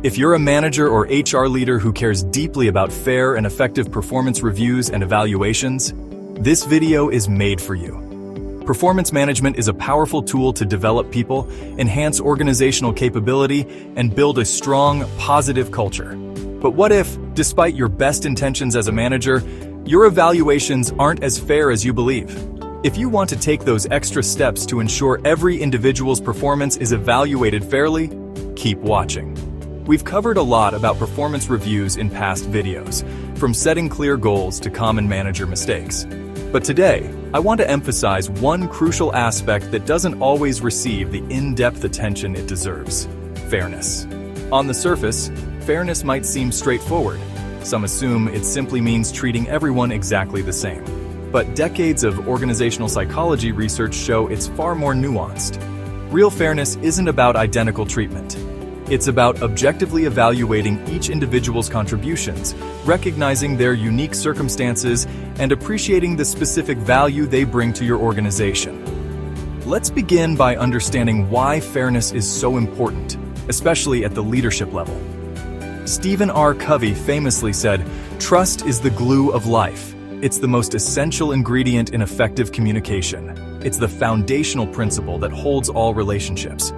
If you're a manager or HR leader who cares deeply about fair and effective performance reviews and evaluations, this video is made for you. Performance management is a powerful tool to develop people, enhance organizational capability, and build a strong, positive culture. But what if, despite your best intentions as a manager, your evaluations aren't as fair as you believe? If you want to take those extra steps to ensure every individual's performance is evaluated fairly, keep watching. We've covered a lot about performance reviews in past videos, from setting clear goals to common manager mistakes. But today, I want to emphasize one crucial aspect that doesn't always receive the in-depth attention it deserves: fairness. On the surface, fairness might seem straightforward. Some assume it simply means treating everyone exactly the same. But decades of organizational psychology research show it's far more nuanced. Real fairness isn't about identical treatment. It's about objectively evaluating each individual's contributions, recognizing their unique circumstances, and appreciating the specific value they bring to your organization. Let's begin by understanding why fairness is so important, especially at the leadership level. Stephen R. Covey famously said, "Trust is the glue of life. It's the most essential ingredient in effective communication. It's the foundational principle that holds all relationships."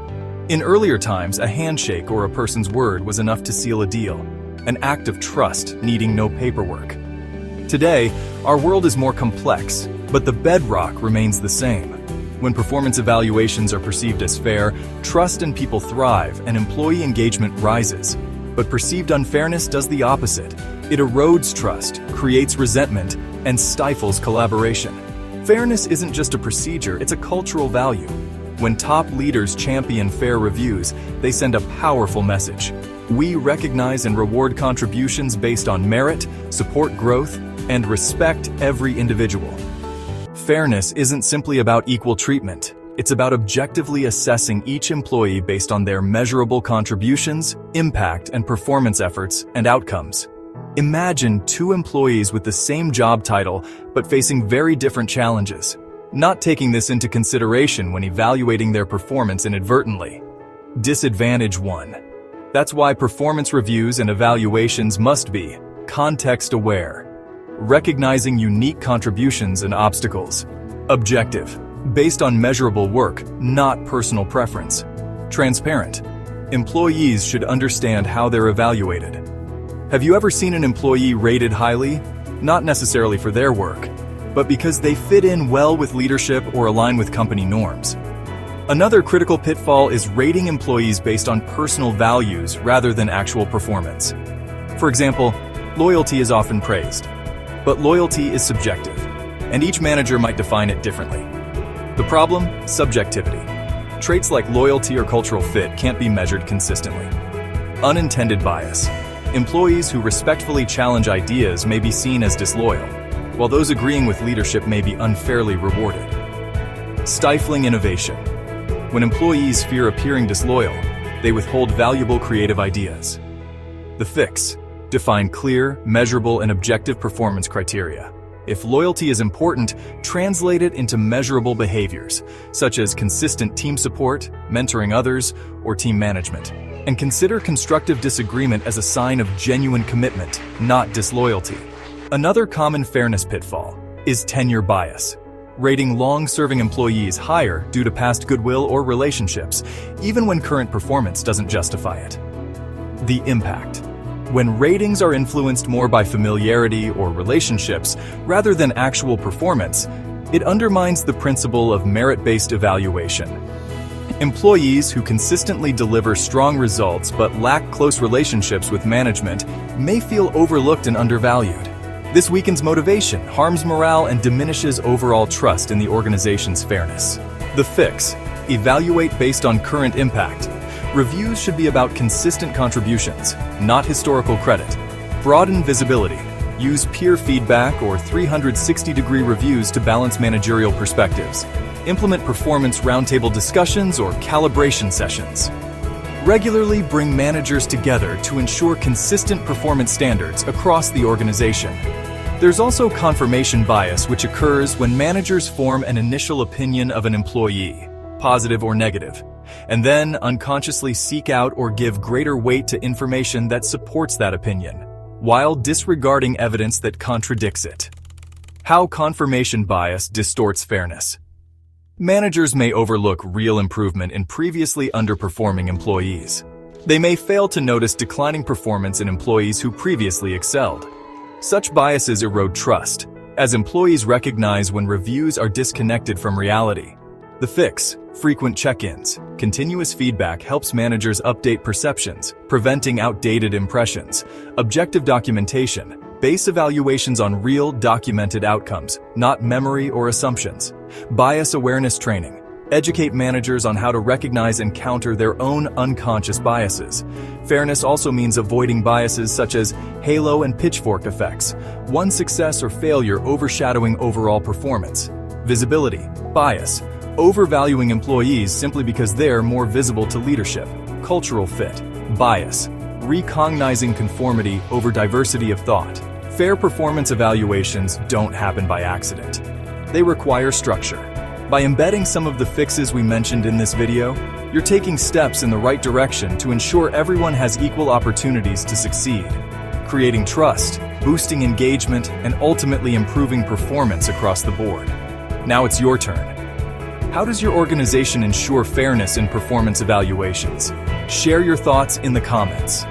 In earlier times, a handshake or a person's word was enough to seal a deal, an act of trust needing no paperwork. Today, our world is more complex, but the bedrock remains the same. When performance evaluations are perceived as fair, trust in people thrive and employee engagement rises. But perceived unfairness does the opposite. It erodes trust, creates resentment, and stifles collaboration. Fairness isn't just a procedure, it's a cultural value. When top leaders champion fair reviews, they send a powerful message. We recognize and reward contributions based on merit, support growth, and respect every individual. Fairness isn't simply about equal treatment. It's about objectively assessing each employee based on their measurable contributions, impact, and performance efforts and outcomes. Imagine two employees with the same job title but facing very different challenges. Not taking this into consideration when evaluating their performance inadvertently. Disadvantage 1. That's why performance reviews and evaluations must be context-aware, recognizing unique contributions and obstacles. Objective, based on measurable work, not personal preference. Transparent, employees should understand how they're evaluated. Have you ever seen an employee rated highly? Not necessarily for their work, but because they fit in well with leadership or align with company norms. Another critical pitfall is rating employees based on personal values rather than actual performance. For example, loyalty is often praised, but loyalty is subjective, and each manager might define it differently. The problem? Subjectivity. Traits like loyalty or cultural fit can't be measured consistently. Unintended bias. Employees who respectfully challenge ideas may be seen as disloyal, while those agreeing with leadership may be unfairly rewarded. Stifling innovation. When employees fear appearing disloyal, they withhold valuable creative ideas. The fix: define clear, measurable, and objective performance criteria. If loyalty is important, translate it into measurable behaviors, such as consistent team support, mentoring others, or team management. And consider constructive disagreement as a sign of genuine commitment, not disloyalty. Another common fairness pitfall is tenure bias, rating long-serving employees higher due to past goodwill or relationships, even when current performance doesn't justify it. The impact. When ratings are influenced more by familiarity or relationships rather than actual performance, it undermines the principle of merit-based evaluation. Employees who consistently deliver strong results but lack close relationships with management may feel overlooked and undervalued. This weakens motivation, harms morale, and diminishes overall trust in the organization's fairness. The fix: evaluate based on current impact. Reviews should be about consistent contributions, not historical credit. Broaden visibility. Use peer feedback or 360-degree reviews to balance managerial perspectives. Implement performance roundtable discussions or calibration sessions. Regularly bring managers together to ensure consistent performance standards across the organization. There's also confirmation bias, which occurs when managers form an initial opinion of an employee, positive or negative. and then unconsciously seek out or give greater weight to information that supports that opinion, while disregarding evidence that contradicts it. How confirmation bias distorts fairness. Managers may overlook real improvement in previously underperforming employees. They may fail to notice declining performance in employees who previously excelled. Such biases erode trust, as employees recognize when reviews are disconnected from reality. The fix: frequent check-ins. Continuous feedback helps managers update perceptions, preventing outdated impressions. Objective documentation. Base evaluations on real, documented outcomes, not memory or assumptions. Bias awareness training. Educate managers on how to recognize and counter their own unconscious biases. Fairness also means avoiding biases such as halo and pitchfork effects, one success or failure overshadowing overall performance. Visibility. Bias. Overvaluing employees simply because they're more visible to leadership. Cultural fit. Bias. Recognizing conformity over diversity of thought. Fair performance evaluations don't happen by accident. They require structure. By embedding some of the fixes we mentioned in this video, you're taking steps in the right direction to ensure everyone has equal opportunities to succeed, creating trust, boosting engagement, and ultimately improving performance across the board. Now it's your turn. How does your organization ensure fairness in performance evaluations? Share your thoughts in the comments.